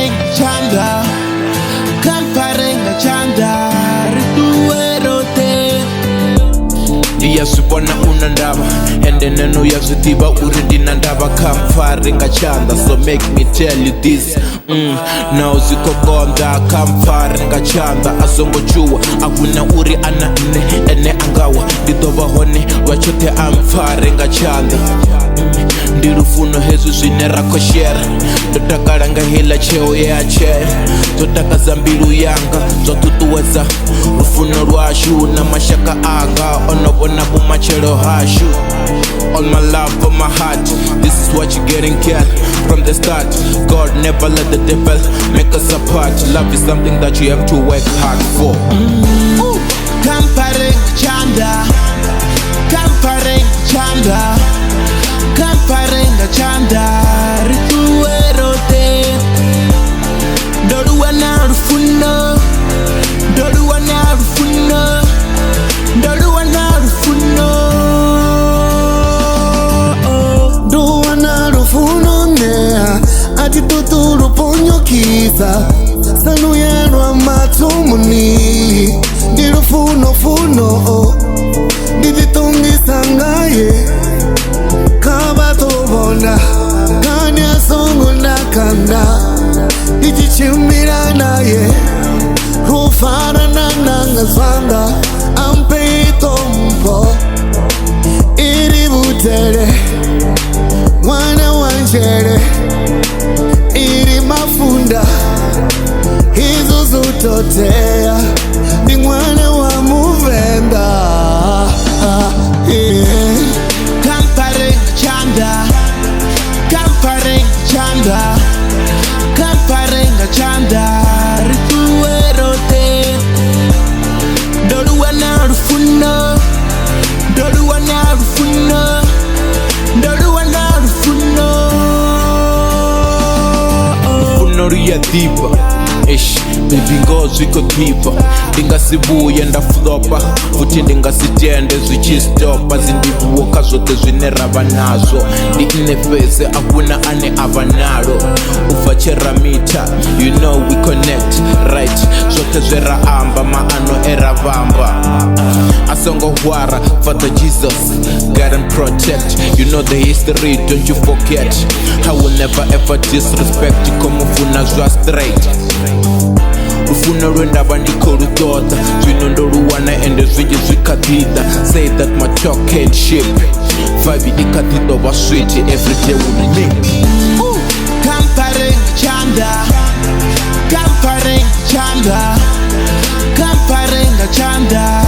chanda kamparenga chanda rituwerote ndiyazvibona una ndava ende neno yazvidiva uri ndina ndava kamparenga chanda so make me tell you this now zikokonda kamparenga chanda azongojuwa akuna uri ana ene angawa ndidova hone vachote amparenga chanda ndirufuno hezwi zwine rakoshera ndotakala nga hela cheo yache zotakaza mbilu yanga zotutuweza rufuno rwashu na mashaka anga onovona bumachelo hashu all my love for my heart this is what you getting cat from the start God never let the devil make us apart love is something that you have to work hard for kamparenga chanda kamparenga chanda rituwerote ndoruwana rufuno nea ati tuturu ponyo kiza sanu yerwa matumuni ndirufuno ndiditungisa ngaye kabatobona kani asongo nakanda ndichichimira naye rufana nanangazwanga ampeito mpo iri butere mwana wanjere iri mafunda hizo zutotea ni mwana wa muvenda kamparenga chanda rituwerote ndoruwana rufuno rufuno ruyadiba baby ngozi ko tipa ndingasibuye ndaflopa futhi ndingasitende zwichistopa zindivuoka zote zwine rava nazo ndi inefese akuna ane avanalo uvacheramita you know we connect right zote zveraamba maano eravamba asongohwara Father Jesus guide and protect you know the history don't you forget I will never ever disrespect you komufuna zwa straight rufuno rwendava ndiko rutoda zvino ndoruwana ende zvinji zvikadhidha say that my talk can't ship vibe ikadhidova sweet every day with me kamparenga chanda